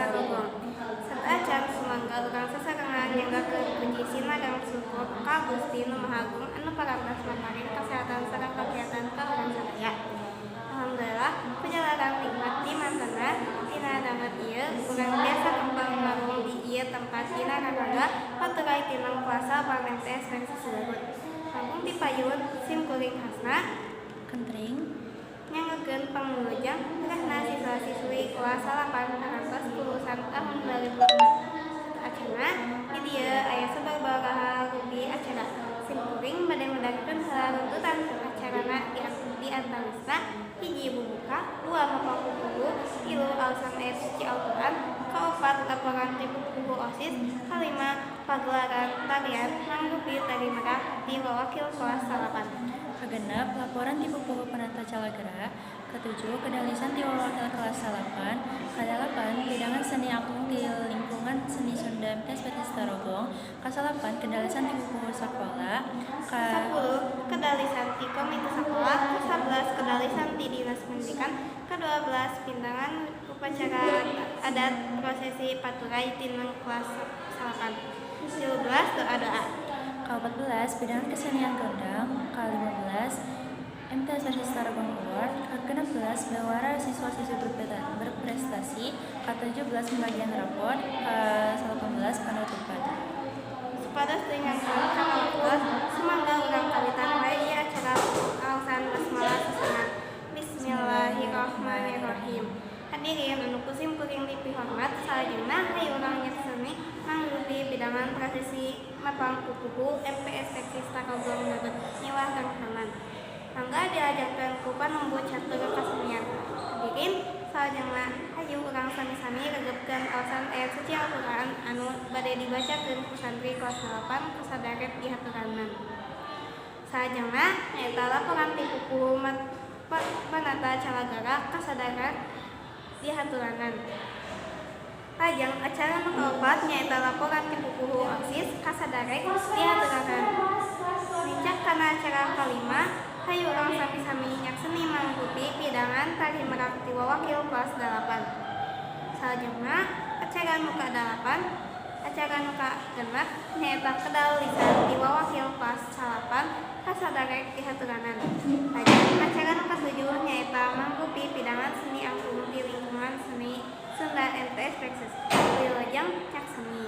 sarogong. Satacan sumangga urang sasarengan nyanggakeun puji sinagang syukur ka Gusti Nu Maha Agung anu parantos maparing kasehatan sareng kagiatan ka urang sadaya. Alhamdulillah perjalanan nikmat di mantena tina danget ieu urang biasa kembang marung di ieu tempat dina raraga paturai tinang puasa Parmentes versi Cileungut. Langkung dipayun sim kuring khasna Kentring nyangekeun pangulujang rehna siswa-siswi kelas 8 kantos lulusan tahun 2004. Acara di dieu aya sababaraha rupi acara. Sim kuring bade medangkeun heula runtutan acarana di antawisna hiji bubuka, 2 mapakukuhu, 3 alasan ayat suci Al-Quran, 4 laporan tipu-tipu OSIS, 5 pagelaran tarian mangrupi tari merah di Wawakil kelas 8. Kagenep laporan tipe puhu penata calagera. Ketujuh kedalisan di Wawakil kelas 8. Kadalapan bidangan seni angklung di lingkungan seni Sunda MTS versi Tarogong. Kasalapan kedalisan tipe puhu sekolah. 10 kedalisan di komite sekolah, 11 kedalisan di dinas pendidikan, ke-12 pindangan upacara adat prosesi paturai tineng kelas 8, 12 doa-doa. Ke-14 bidangan kesenian gondang. Ke-15 MTS versi Tarogong Award. Ke-16 bewara siswa-siswi berprestasi. Ke-17 pembagian raport. Ke-18 penutupan. Supados dengan ka-18 semangga urang kawitan bae ieu acara alasan basmalah sesenat. Bismillahirrahmanirrahim. Hadirin anu kusim kuring dipihormat salajengna hayu urang nyaksani mangrupi bidangan prosesi mapang kukuhu MPS seksi Tarogong Garut Nyiwah Rangsangan. Mangga diajarkeun ku panunggu catur kasenian. Hadirin salajengna hayu urang sami-sami regepkeun alasan ayat suci Al-Quran anu bade dibacakeun ku santri kelas 8 kasadaret di haturanan. Salajengna nyaeta laporan ti kukuhu penata calagera kasadaret di haturanan. Lajeng acara nu kaopat nyaeta laporan ti kukuhu OSIS kasadaret di haturanan. Nincak kana acara kalima hayu urang sami-sami nyakseni mangrupi bidangan tari merak ti Wawakil kelas 8. Salajengna acara nu ka-8 acara nu ka-genep nyaeta kedalisan di Wawakil kelas 8 kasadaret di haturanan. Lajeng acara nu ka-7 nyaeta mangrupi bidangan seni angklung di lingkungan seni Sunda MTS versus Wilujeng Nyakseni.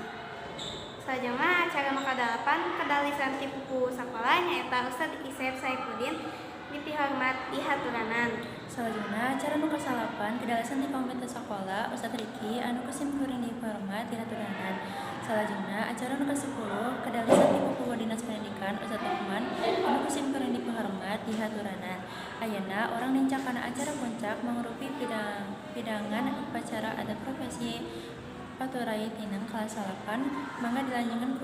Salajengna acara nu ka-8 kedalisan ti pupu sakola nyaeta Ustad Isep Saifuddin dipihormat di haturanan. Salajengna acara nu ka-8 kedalisan ti komite sekolah Ustad Riki anu kusim kuring dipihormat di haturanan. Salajengna acara nu ka-10 kedalisan ti pupu dinas pendidikan Ustad Rahman anu kusim kuring dipihormat di haturanan. Ayeuna urang nincak kana acara puncak mangrupi bidangan upacara adat profesi paturai tineng kelas 8 mangga dilanjutkeun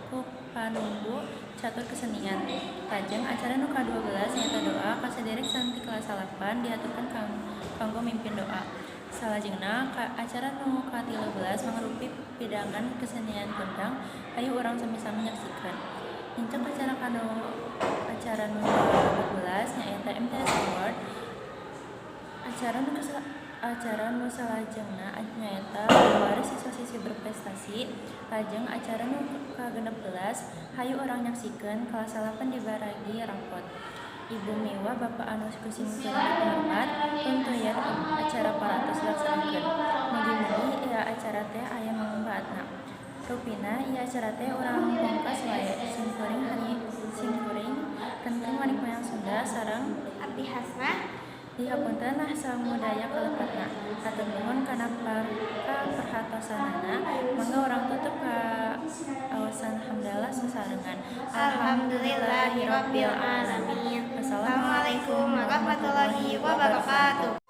ku panunggu catur kesenian. Lajeng acara nu ka-12 nyaeta doa kasaderek santi kelas 8 diaturkeun kanggo mimpin doa. Salajengna acara nu ka-13 mangrupi bidangan kesenian gondang hayu urang sami-sami nyaksikeun. Nincak acara nu ka-14 nyaeta MTS Award. Acara nu salajengna nyaeta bewara siswa-siswi berprestasi. Lajeng acara nu ka-16 hayu urang nyaksikeun kelas 8 dibaragi rapot. Ibu Miwa Bapak anu kusim kuring dipihormat puntuyan acara parantos dilaksanakeun. Mugi-mugi ieu acara teh aya mangmanfaatna. Rupina ieu acara teh urang pungkas wae sim kuring kentring wanik moyang Sunda sareng Abdi Hasna dihapunten samudaya kalepatna. Hatur nuhun kana perhatosanana. Mangga urang tutup ka awasan hamdalah sasarengan. Alhamdulillahirabbil alamin. Assalamualaikum warahmatullahi wabarakatuh.